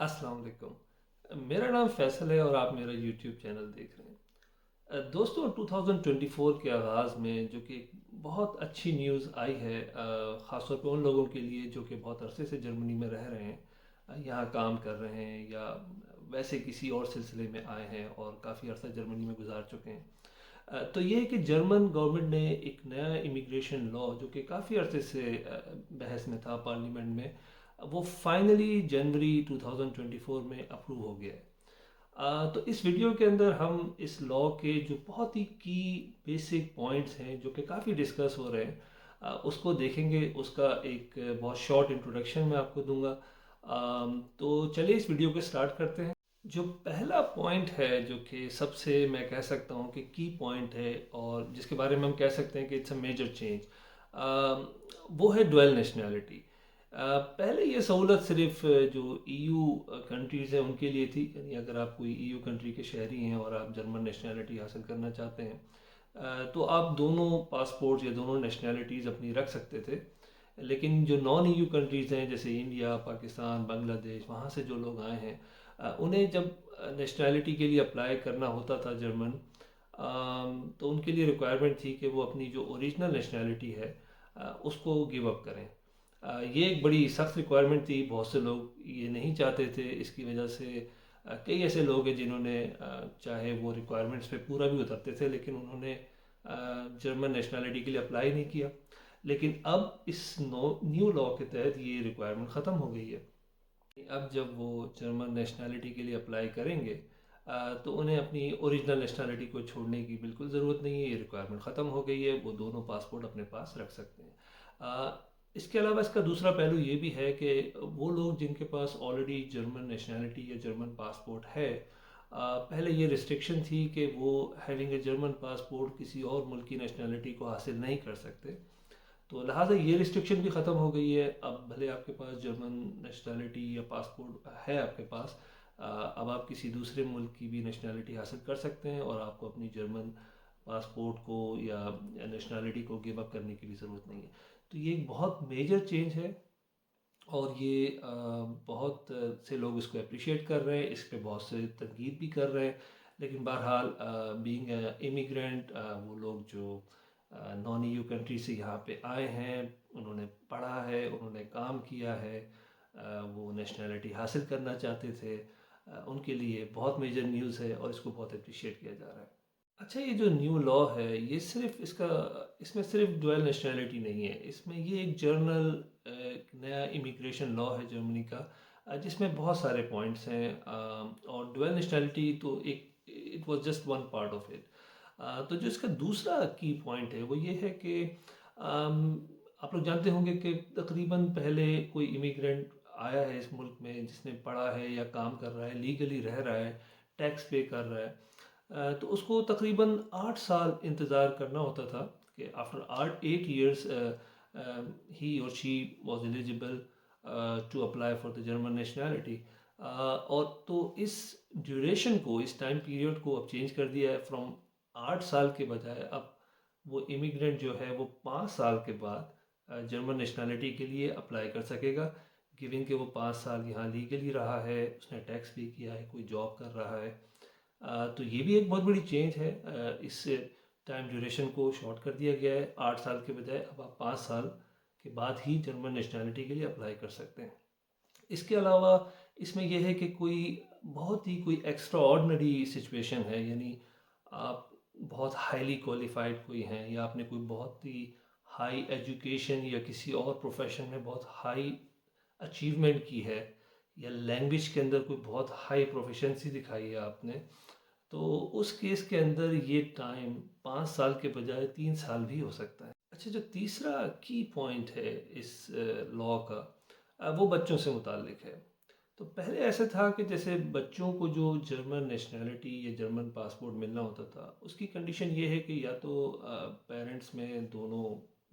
अस्सलाम वालेकुम। मेरा नाम फैसल है और आप मेरा यूट्यूब चैनल देख रहे हैं। दोस्तों, 2024 के आगाज़ में जो कि एक बहुत अच्छी न्यूज़ आई है, ख़ास तौर पे उन लोगों के लिए जो कि बहुत अरसे से जर्मनी में रह रहे हैं, यहाँ काम कर रहे हैं या वैसे किसी और सिलसिले में आए हैं और काफ़ी अरसा जर्मनी में गुजार चुके हैं। तो ये है कि जर्मन गवर्नमेंट ने एक नया इमिग्रेशन लॉ जो कि काफ़ी अरसे से बहस में था पार्लियामेंट में, वो फाइनली जनवरी 2024 में अप्रूव हो गया है। तो इस वीडियो के अंदर हम इस लॉ के जो बहुत ही की बेसिक पॉइंट्स हैं जो कि काफ़ी डिस्कस हो रहे हैं, उसको देखेंगे। उसका एक बहुत शॉर्ट इंट्रोडक्शन मैं आपको दूंगा। तो चलिए इस वीडियो को स्टार्ट करते हैं। जो पहला पॉइंट है जो कि सबसे मैं कह सकता हूँ कि की पॉइंट है और जिसके बारे में हम कह सकते हैं कि इट्स अ मेजर चेंज, वो है डुअल नेशनैलिटी। पहले ये सहूलत सिर्फ जो ईयू कंट्रीज़ हैं उनके लिए थी, यानी अगर आप कोई ईयू कंट्री के शहरी हैं और आप जर्मन नेशनैलिटी हासिल करना चाहते हैं, तो आप दोनों पासपोर्ट्स या दोनों नेशनैलिटीज़ अपनी रख सकते थे। लेकिन जो नॉन ईयू कंट्रीज़ हैं जैसे इंडिया, पाकिस्तान, बांग्लादेश, वहाँ से जो लोग आए हैं, उन्हें जब नेशनैलिटी के लिए अप्लाई करना होता था जर्मन, तो उनके लिए रिक्वायरमेंट थी कि वो अपनी जो ओरिजिनल नेशनैलिटी है उसको गिव अप करें। ये एक बड़ी सख्त रिक्वायरमेंट थी, बहुत से लोग ये नहीं चाहते थे। इसकी वजह से कई ऐसे लोग हैं जिन्होंने चाहे वो रिक्वायरमेंट्स पे पूरा भी उतरते थे लेकिन उन्होंने जर्मन नेशनैलिटी के लिए अप्लाई नहीं किया। लेकिन अब इस न्यू लॉ के तहत ये रिक्वायरमेंट ख़त्म हो गई है। अब जब वो जर्मन नेशनैलिटी के लिए अप्लाई करेंगे, तो उन्हें अपनी ओरिजिनल नेशनैलिटी को छोड़ने की बिल्कुल ज़रूरत नहीं है। ये रिक्वायरमेंट ख़त्म हो गई है, वो दोनों पासपोर्ट अपने पास रख सकते हैं। इसके अलावा इसका दूसरा पहलू ये भी है कि वो लोग जिनके पास ऑलरेडी जर्मन नेशनैलिटी या जर्मन पासपोर्ट है, पहले ये रिस्ट्रिक्शन थी कि वो हैविंग ए जर्मन पासपोर्ट किसी और मुल्क की नेशनैलिटी को हासिल नहीं कर सकते। तो लिहाजा ये रिस्ट्रिक्शन भी ख़त्म हो गई है। अब भले आपके पास जर्मन नेशनैलिटी या पासपोर्ट है आपके पास, अब आप किसी दूसरे मुल्क की भी नेशनैलिटी हासिल कर सकते हैं और आपको अपनी जर्मन पासपोर्ट को या नेशनैलिटी को गिव अप करने की भी ज़रूरत नहीं है। तो ये एक बहुत मेजर चेंज है और ये बहुत से लोग इसको अप्रिशिएट कर रहे हैं, इस पे बहुत से तनकीद भी कर रहे हैं। लेकिन बहरहाल बीइंग इमिग्रेंट, वो लोग जो नॉन ईयू कंट्री से यहाँ पे आए हैं, उन्होंने पढ़ा है, उन्होंने काम किया है, वो नेशनैलिटी हासिल करना चाहते थे, उनके लिए बहुत मेजर न्यूज़ है और इसको बहुत अप्रिशिएट किया जा रहा है। अच्छा, ये जो न्यू लॉ है ये सिर्फ इसमें सिर्फ डुअल नेशनैलिटी नहीं है, इसमें ये एक जर्नल नया इमिग्रेशन लॉ है जर्मनी का, जिसमें बहुत सारे पॉइंट्स हैं। और डुअल नेशनैलिटी तो एक it was just one part of it. तो जो इसका दूसरा की पॉइंट है वो ये है कि आप लोग जानते होंगे कि तकरीबन पहले कोई इमिग्रेंट आया है इस मुल्क में जिसने पढ़ा है या काम कर रहा है, लीगली रह रहा है, टैक्स पे कर रहा है, तो उसको तकरीबन 8 साल इंतज़ार करना होता था कि आफ्टर 8 years ही और she was eligible to apply for the German nationality. और तो इस ड्यूरेशन को, इस टाइम पीरियड को अब चेंज कर दिया है। फ्रॉम 8 साल के बजाय अब वो इमिग्रेंट जो है वो 5 साल के बाद जर्मन नेशनैलिटी के लिए अप्लाई कर सकेगा, गिविंग कि वो 5 साल यहाँ लीगली रहा है, उसने टैक्स पे किया है, कोई जॉब कर रहा है। तो ये भी एक बहुत बड़ी चेंज है। इस टाइम ड्यूरेशन को शॉर्ट कर दिया गया है, 8 साल के बजाय अब आप 5 साल के बाद ही जर्मन नेशनैलिटी के लिए अप्लाई कर सकते हैं। इसके अलावा इसमें यह है कि कोई एक्स्ट्रा ऑर्डनरी सिचुएशन है, यानी आप बहुत हाईली क्वालिफाइड कोई हैं या आपने कोई बहुत ही हाई एजुकेशन या किसी और प्रोफेशन में बहुत हाई अचीवमेंट की है या लैंग्वेज के अंदर कोई बहुत हाई प्रोफिशेंसी दिखाई है आपने, तो उस केस के अंदर ये टाइम 5 साल के बजाय 3 साल भी हो सकता है। अच्छा, जो तीसरा की पॉइंट है इस लॉ का, वो बच्चों से मुतालिक है। तो पहले ऐसा था कि जैसे बच्चों को जो जर्मन नेशनैलिटी या जर्मन पासपोर्ट मिलना होता था, उसकी कंडीशन ये है कि या तो पेरेंट्स में दोनों,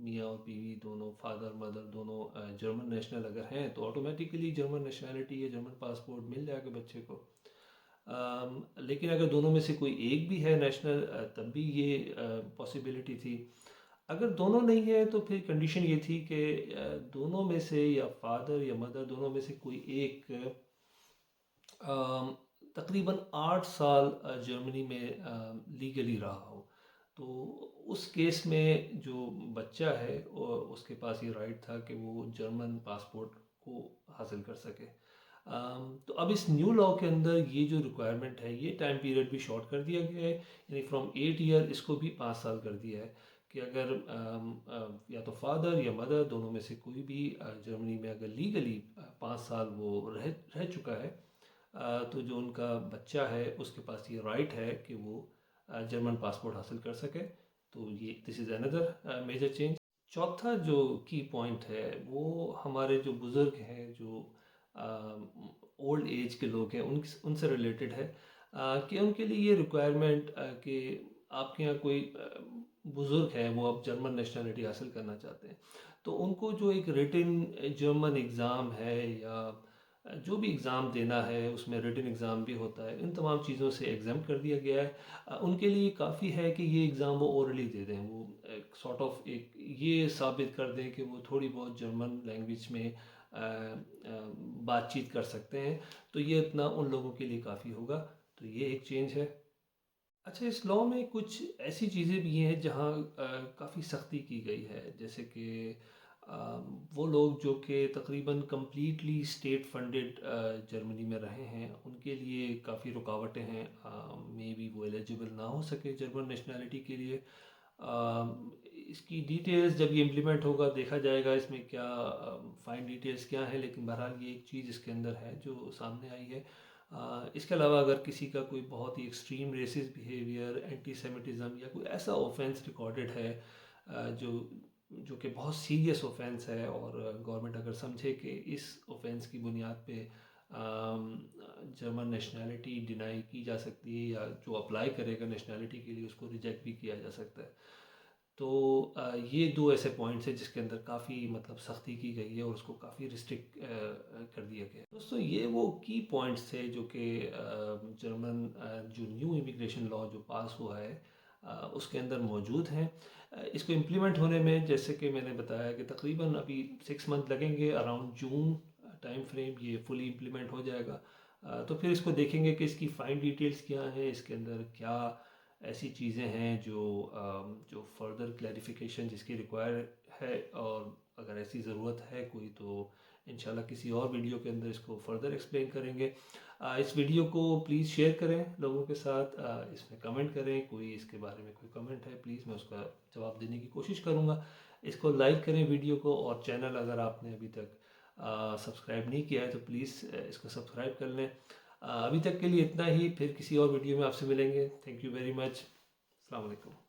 मियाँ और बीवी दोनों, फादर मदर दोनों जर्मन नेशनल अगर हैं तो ऑटोमेटिकली जर्मन नेशनैलिटी या जर्मन पासपोर्ट मिल जाएगा बच्चे को। लेकिन अगर दोनों में से कोई एक भी है नेशनल, तब भी ये पॉसिबिलिटी थी। अगर दोनों नहीं है तो फिर कंडीशन ये थी कि दोनों में से या फादर या मदर दोनों में से कोई एक تقریباً 8 سال جرمنی میں لیگلی رہا ہو، تو اس کیس میں جو بچہ ہے اس کے پاس یہ رائٹ تھا کہ وہ جرمن پاسپورٹ کو حاصل کر سکے۔ تو اب اس نیو لاء کے اندر یہ جو ریکوائرمنٹ ہے، یہ ٹائم پیریڈ بھی شارٹ کر دیا گیا ہے، یعنی فرام 8 ایئر اس کو بھی 5 سال کر دیا ہے کہ اگر یا تو فادر یا مدر دونوں میں سے کوئی بھی جرمنی میں اگر لیگلی 5 سال وہ رہ چکا ہے، تو جو ان کا بچہ ہے اس کے پاس یہ رائٹ ہے کہ وہ جرمن پاسپورٹ حاصل کر سکے۔ تو یہ دس از اندر میجر چینج۔ چوتھا جو کی پوائنٹ ہے وہ ہمارے جو بزرگ ہیں، جو اولڈ ایج کے لوگ ہیں، ان سے ریلیٹڈ ہے کہ ان کے لیے یہ ریکوائرمنٹ کہ آپ کے یہاں کوئی بزرگ ہے، وہ اب جرمن نیشنلٹی حاصل کرنا چاہتے ہیں، تو ان کو جو ایک ریٹن جرمن ایگزام ہے یا جو بھی ایگزام دینا ہے، اس میں ریٹن ایگزام بھی ہوتا ہے، ان تمام چیزوں سے ایگزام کر دیا گیا ہے۔ ان کے لیے کافی ہے کہ یہ ایگزام وہ اورلی دے دیں، وہ ایک سارٹ آف ایک یہ ثابت کر دیں کہ وہ تھوڑی بہت جرمن لینگویج میں بات چیت کر سکتے ہیں، تو یہ اتنا ان لوگوں کے لیے کافی ہوگا۔ تو یہ ایک چینج ہے۔ اچھا، اس لاء میں کچھ ایسی چیزیں بھی ہیں جہاں کافی سختی کی گئی ہے، جیسے کہ وہ لوگ جو کہ تقریباً کمپلیٹلی اسٹیٹ فنڈڈ جرمنی میں رہے ہیں، ان کے لیے کافی رکاوٹیں ہیں، مے بی وہ ایلیجیبل نہ ہو سکے جرمن نیشنلٹی کے لیے۔ اس کی ڈیٹیلز جب یہ امپلیمنٹ ہوگا دیکھا جائے گا اس میں کیا فائن ڈیٹیلز کیا ہیں، لیکن بہرحال یہ ایک چیز اس کے اندر ہے جو سامنے آئی ہے۔ اس کے علاوہ اگر کسی کا کوئی بہت ہی extreme recess behaviour, anti Semitism یا کوئی ایسا اوفینس ریکارڈڈ ہے جو کہ بہت سیریس اوفینس ہے، اور گورنمنٹ اگر سمجھے کہ اس اوفینس کی بنیاد پہ جرمن نیشنلٹی ڈینائی کی جا سکتی ہے، یا جو اپلائی کرے گا نیشنلٹی کے لیے اس کو ریجیکٹ بھی کیا جا سکتا ہے، تو یہ دو ایسے پوائنٹس ہیں جس کے اندر کافی مطلب سختی کی گئی ہے اور اس کو کافی ریسٹرکٹ کر دیا گیا ہے۔ دوستوں، یہ وہ کی پوائنٹس تھے جو کہ جرمن جو نیو امیگریشن لاء جو پاس ہوا ہے اس کے اندر موجود ہیں۔ اس کو امپلیمنٹ ہونے میں، جیسے کہ میں نے بتایا کہ تقریباً ابھی 6 منتھ لگیں گے، اراؤنڈ جون ٹائم فریم یہ فلی امپلیمنٹ ہو جائے گا۔ تو پھر اس کو دیکھیں گے کہ اس کی فائن ڈیٹیلز کیا ہیں، اس کے اندر کیا ایسی چیزیں ہیں جو فردر کلیریفیکیشن جس کی ریکوائر ہے، اور اگر ایسی ضرورت ہے کوئی تو انشاءاللہ کسی اور ویڈیو کے اندر اس کو فردر ایکسپلین کریں گے۔ اس ویڈیو کو پلیز شیئر کریں لوگوں کے ساتھ، اس میں کمنٹ کریں، کوئی اس کے بارے میں کوئی کمنٹ ہے پلیز میں اس کا جواب دینے کی کوشش کروں گا۔ اس کو لائک کریں ویڈیو کو، اور چینل اگر آپ نے ابھی تک سبسکرائب نہیں کیا ہے تو پلیز اس کو سبسکرائب کر لیں۔ ابھی تک کے لیے اتنا ہی، پھر کسی اور ویڈیو میں آپ سے ملیں گے۔ Thank you very much. السلام علیکم۔